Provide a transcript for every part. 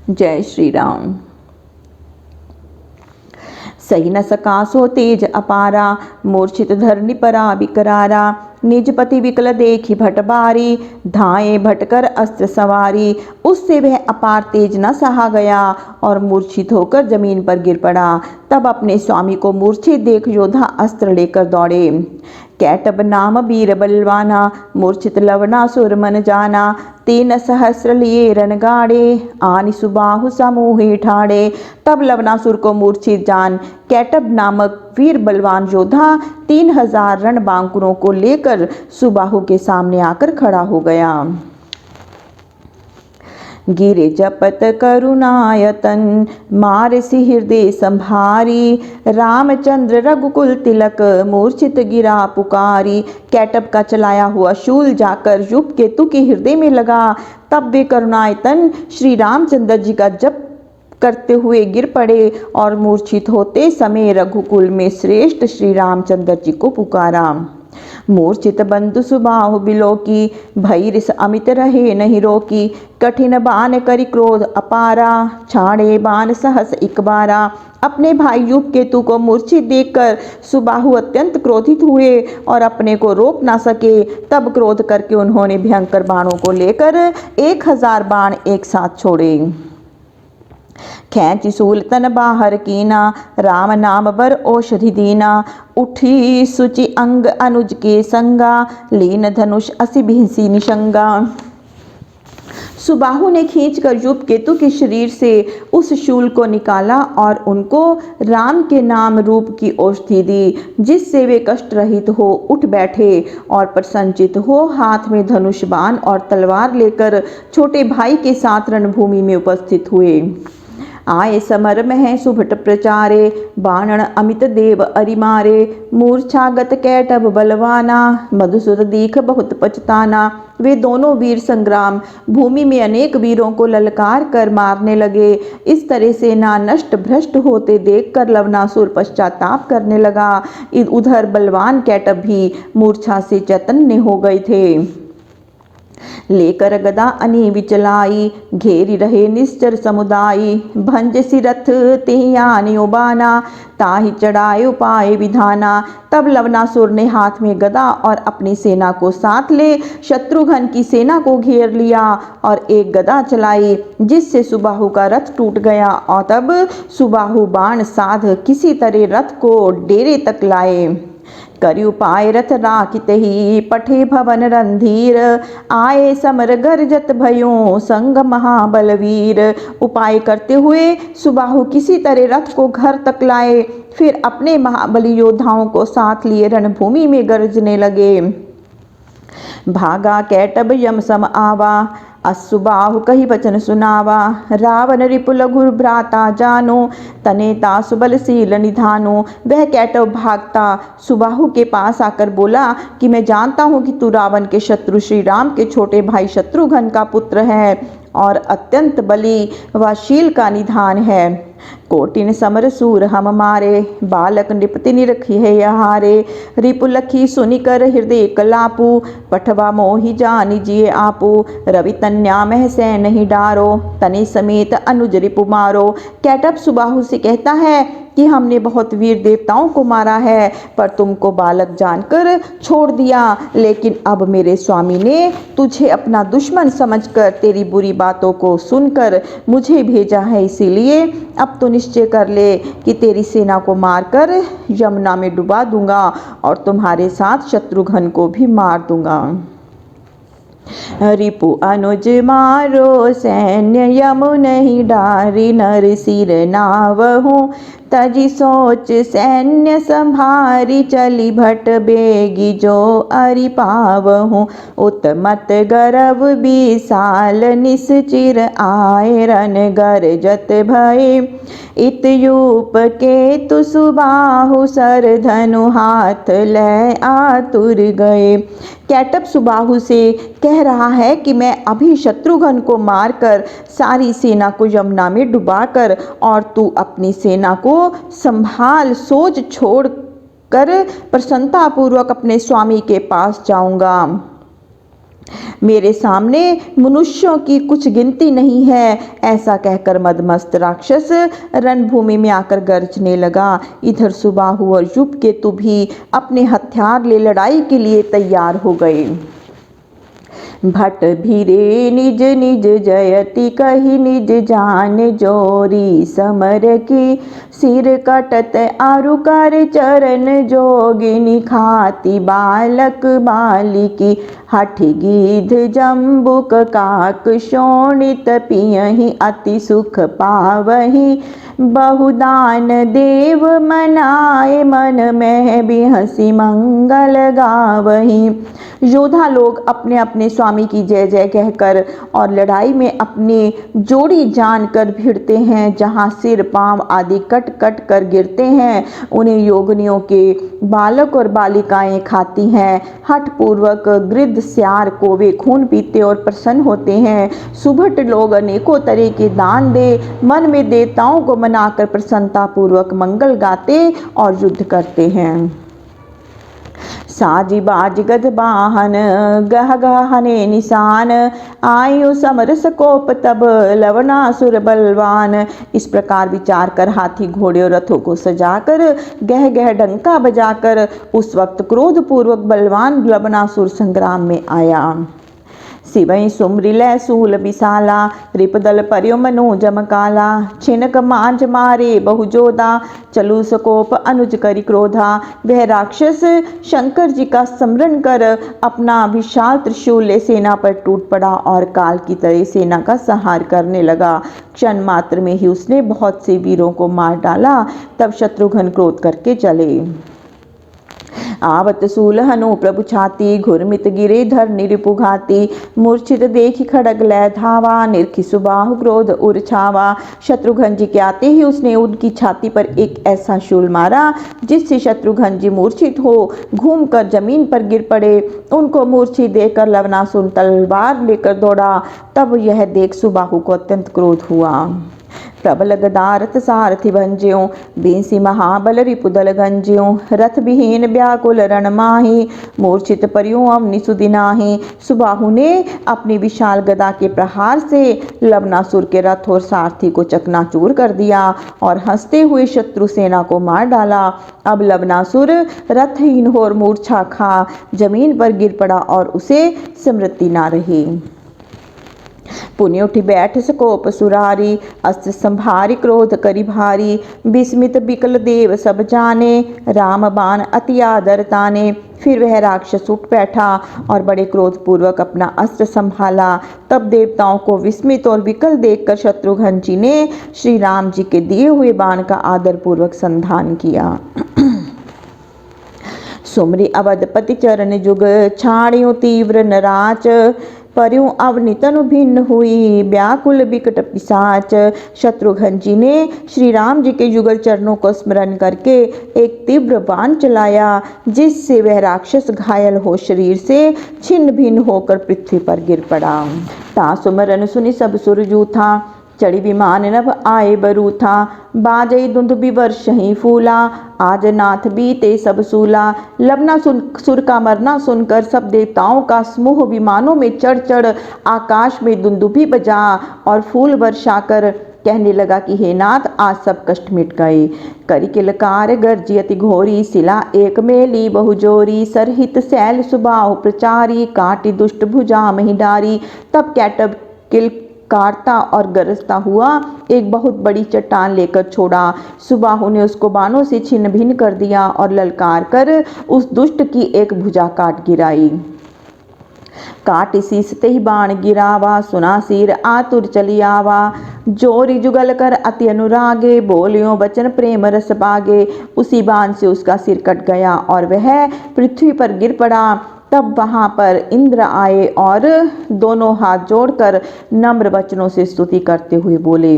जय श्री राम। सही न सका सो तेज अपारा, मूर्छित धरनी परा विकरारा। निजपति विकल देखी भटबारी, धाए भटकर अस्त्र सवारी। उससे वह अपार तेज न सहा गया और मूर्छित होकर जमीन पर गिर पड़ा। तब अपने स्वामी को मूर्छित देख योद्धा अस्त्र लेकर दौड़े। कैटब नाम वीर बलवाना, मूर्छित लवणासुर मन जाना। 3 सहस्र लिए रणगाड़े, आनि सुबाहु समूहे ठाड़े। तब लवणासुर को मूर्छित जान कैटब नामक वीर बलवान योद्धा 3000 रणबांकुरों को लेकर सुबाहु के सामने आकर खड़ा हो गया। गिरे जपत करुणायतन, मारसी हृदय संभारी। रामचंद्र रघुकुल तिलक, मूर्छित गिरा पुकारी। कैटब का चलाया हुआ शूल जाकर युग केतु के हृदय में लगा। तब वे करुणायतन श्री रामचंद्र जी का जप करते हुए गिर पड़े और मूर्छित होते समय रघुकुल में श्रेष्ठ श्री रामचंद्र जी को पुकारा। मूर्छित बंधु सुबाहु बिलोकी, भई रिस अमित रहे नहीं रोकी। कठिन बाण करि क्रोध अपारा, छाड़े बाण सहस एक बारा। अपने भाई युग केतु को मूर्छित देखकर सुबाहु अत्यंत क्रोधित हुए और अपने को रोक ना सके। तब क्रोध करके उन्होंने भयंकर बाणों को लेकर 1000 बाण एक साथ छोड़े। खैंची सूल तन बाहर कीना, राम नाम बर औषधि दीना। उठी सुचि अंग अनुज के संगा, लीन धनुष असि भिंसी निशंगा। सुबाहु ने खींचकर युग केतु के शरीर से उस शूल को निकाला और उनको राम के नाम रूप की औषधि दी, जिससे वे कष्ट रहित हो उठ बैठे और प्रसन्नचित हो हाथ में धनुष बाण और तलवार लेकर छोटे भाई के साथ रणभूमि में उपस्थित हुए। आए समर में सुभट प्रचारे, बाणन अमित देव अरिमारे। मूर्छागत कैटब बलवाना, मधुसूद दीख बहुत पछताना। वे दोनों वीर संग्राम भूमि में अनेक वीरों को ललकार कर मारने लगे। इस तरह सेना नष्ट भ्रष्ट होते देखकर लवणासुर पश्चाताप करने लगा। उधर बलवान कैटब भी मूर्छा से चैतन्य हो गए थे। लेकर गदा अनी विचलाई, घेरी रहे निश्चर समुदायी। भंज सिरथ तिहियानि उबाना, ताहि चढ़ाए उपाय विधाना। तब लवणासुर ने हाथ में गदा और अपनी सेना को साथ ले शत्रुघ्न की सेना को घेर लिया और एक गदा चलाई, जिससे सुबाहु का रथ टूट गया। और तब सुबाहु बाण साध किसी तरह रथ को डेरे तक लाए। करि उपाय रथ राखित ही, पठे भवन रणधीर। आए समर गरजत भयो, संग महाबलवीर। उपाय करते हुए सुबाहु किसी तरह रथ को घर तक लाए, फिर अपने महाबली योद्धाओं को साथ लिए रणभूमि में गरजने लगे। भागा कैटब यम सम आवा, असुबाहु कही वचन सुनावा। रावण रिपु लघु भ्राता जानो, तनेता सुबलशील निधानो। वह कैटब भागता सुबाहु के पास आकर बोला कि मैं जानता हूँ कि तू रावण के शत्रु श्री राम के छोटे भाई शत्रुघ्न का पुत्र है और अत्यंत बली व शील का निधान है। कोटिन समर सूर हम मारे, बालक निपति निरखी है यहारे। रिपु लखी सुनिकर हृदय कलापू, पठवा मोहि जानि जिए आपू। रवि तन्या मह सै नहीं डारो, तनि समेत अनुज रिपु मारो। कैटब सुबाहु से कहता है कि हमने बहुत वीर देवताओं को मारा है, पर तुमको बालक जानकर छोड़ दिया। लेकिन अब मेरे स्वामी ने तुझे अपना दुश्मन समझकर तेरी बुरी बातों को सुनकर मुझे भेजा है, इसीलिए अब तो निश्चय कर ले कि तेरी सेना को मारकर यमुना में डुबा दूंगा और तुम्हारे साथ शत्रुघ्न को भी मार दूंगा। रिपु अनुज मारो सैन्य यमु नहीं डारी, नर सिर नावहु तजी सोच सैन्य संभारी। चली भट बेगी जो अरि पावहु, उत्मत गर्व विशाल निश्चिर आए। रन गरजत भय इतयूप केतु सुबाहु, सर धनु हाथ ले आतुर गए। कैटब सुबाहु से कह रहा है कि मैं अभी शत्रुघ्न को मारकर सारी सेना को यमुना में डुबाकर और तू अपनी सेना को संभाल, सोच छोड़ कर प्रसन्नतापूर्वक अपने स्वामी के पास जाऊंगा। मेरे सामने मनुष्यों की कुछ गिनती नहीं है। ऐसा कहकर मदमस्त राक्षस रणभूमि में आकर गरजने लगा। इधर सुबाहु और युवकेतु भी अपने हथियार ले लड़ाई के लिए तैयार हो गए। भट भीरे निज निज जयति कही निज जान जोरी समर की सिर कटत आरु कर चरण जोगिनी खाती बालक बालिकी हठ गीध जम्बुक काक शोणित पियहि अति सुख पावहि बहुदान देव मनाए मन में भी हंसी मंगल गावही। योद्धा लोग अपने अपने स्वामी की जय जय कहकर और लड़ाई में अपनी जोड़ी जानकर भिड़ते हैं। जहां सिर पांव आदि कट कट कर गिरते हैं उन्हें योगिनियों के बालक और बालिकाएं खाती हैं। हठ पूर्वक गिद्ध सियार कोवे खून पीते और प्रसन्न होते हैं। सुभट लोग अनेकों तरह के दान दे मन में देवताओं को मनाकर प्रसन्नता पूर्वक मंगल गाते और युद्ध करते हैं। साजी बाज गद बाहन गह गहने निशान आयु समरस कोप तब लवणासुर बलवान। इस प्रकार विचार कर हाथी घोड़े और रथों को सजाकर गह गह डंका बजाकर उस वक्त क्रोध पूर्वक बलवान लवणासुर संग्राम में आया। शिवई सुमरिलय सूल विशाला रिपदल पर्यो मनोजम काला छिनक मांझ मारे बहुजोदा चलु सकोप अनुज करि क्रोधा। वह राक्षस शंकर जी का स्मरण कर अपना विशाल त्रिशूल ले सेना पर टूट पड़ा और काल की तरह सेना का संहार करने लगा। क्षण मात्र में ही उसने बहुत से वीरों को मार डाला। तब शत्रुघ्न क्रोध करके चले। आवत सूल हनु प्रभु छाती घुरमित गिरे धर निरिपुघाती मूर्छित देखी खड़ग लय धावा निर्खि सुबाहु क्रोध उर छावा। शत्रुघ्न जी के आते ही उसने उनकी छाती पर एक ऐसा शूल मारा जिससे शत्रुघ्न जी मूर्छित हो घूमकर जमीन पर गिर पड़े। उनको मूर्छित देखकर लवणासुर तलवार लेकर दौड़ा। तब यह देख सुबाहु को अत्यंत क्रोध हुआ। प्रबल गदारथ सारथि भंज्यो बीसी महाबल रिपुदल गंज्यो रथ विहीन व्याकुल रण माही मूर्छित परियो अवनि सुदिनाही। सुबाहु ने अपनी विशाल गदा के प्रहार से लवणासुर के रथ और सारथी को चकनाचूर कर दिया और हंसते हुए शत्रु सेना को मार डाला। अब लवणासुर रथहीन हो और मूर्छा खा जमीन पर गिर पड़ा और उसे स्मृति ना रही। पुण्य उठी बैठ सकोप सुरारी अस्त्र संभारी क्रोध करी भारी विस्मित बिकल देव सब जाने राम बाण अति आदर ताने। फिर वह राक्षस उठ बैठा और बड़े क्रोध पूर्वक अपना अस्त्र संभाला। तब देवताओं को विस्मित और विकल देखकर शत्रुघ्न जी ने श्री राम जी के दिए हुए बाण का आदर पूर्वक संधान किया। सुमरी अवधपति चरण जुग छाड़ियों तीव्र नराच पर्यों अवनितनु भिन्न हुई व्याकुल विकट पिशाच। शत्रुघ्न जी ने श्री राम जी के युगल चरणों को स्मरण करके एक तीव्र बाण चलाया जिससे वह राक्षस घायल हो शरीर से छिन्न भिन्न होकर पृथ्वी पर गिर पड़ा। ता सुमरन सुनि सब सुर जूथा चढ़ी विमान नभ आए बरूथा बाजई धुंध विवर्ष ही फूला आज नाथ बीते सब सूला। लवणासुर का मरना सुनकर सब देवताओं का समूह विमानों में चढ़ चढ़ आकाश में दुंदुभी बजा और फूल वर्षा कर कहने लगा कि हे नाथ आज सब कष्ट मिट गए। करी किलकार गर्जी अति घोरी शिला एक मेली बहुजोरी सरहित शैल सुबाहु प्रचारी काटी दुष्ट भुजा मही डारी। तब कैटब किल काटता और गरजता हुआ एक बहुत बड़ी चट्टान लेकर छोड़ा। सुबाहु ने उसको बाणों से छिन्न भिन्न कर दिया और ललकार कर उस दुष्ट की एक भुजा काट गिराई। काट सीसते ही बाण गिरावा सुना सिर आतुर चली आवा जोरी जुगल कर अति अनुरागे बोलियो बचन प्रेम रस बागे। उसी बाण से उसका सिर कट गया और वह पृथ्वी पर गिर पड़ा। तब वहां पर इंद्र आए और दोनों हाथ जोड़कर नम्र वचनों से स्तुति करते हुए बोले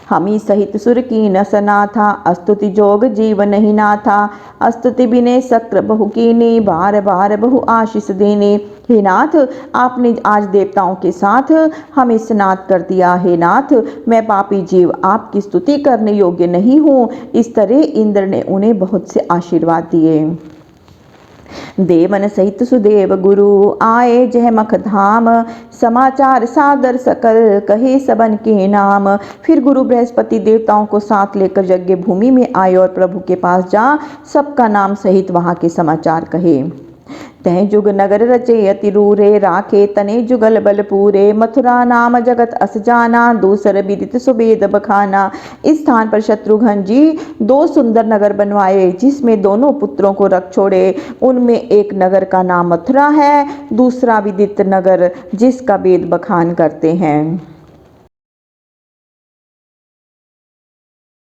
हमी सहित सुर की नसना था अस्तुति जोग जीव नहीं ना था अस्तुति बिने शक्र बहु कीनी बार बार बहु आशीष देने। हे नाथ आपने आज देवताओं के साथ हमें स्नात कर दिया। हे नाथ मैं पापी जीव आपकी स्तुति करने योग्य नहीं हूँ। इस तरह इंद्र ने उन्हें बहुत से आशीर्वाद दिए। देवन सहित सुदेव गुरु आए जय मख धाम, समाचार सादर सकल कहे सबन के नाम। फिर गुरु बृहस्पति देवताओं को साथ लेकर यज्ञ भूमि में आए और प्रभु के पास जा सबका नाम सहित वहां के समाचार कहे। तय जुग नगर रचे अति रूरे, राखे तने जुगल बल पूरे। मथुरा नाम जगत अस जाना, दूसर विदित सुबेद बखाना। इस स्थान पर शत्रुघ्न जी 2 सुंदर नगर बनवाए, जिसमें दोनों पुत्रों को रख छोड़े। उनमें एक नगर का नाम मथुरा है, दूसरा विदित नगर, जिसका वेद बखान करते हैं।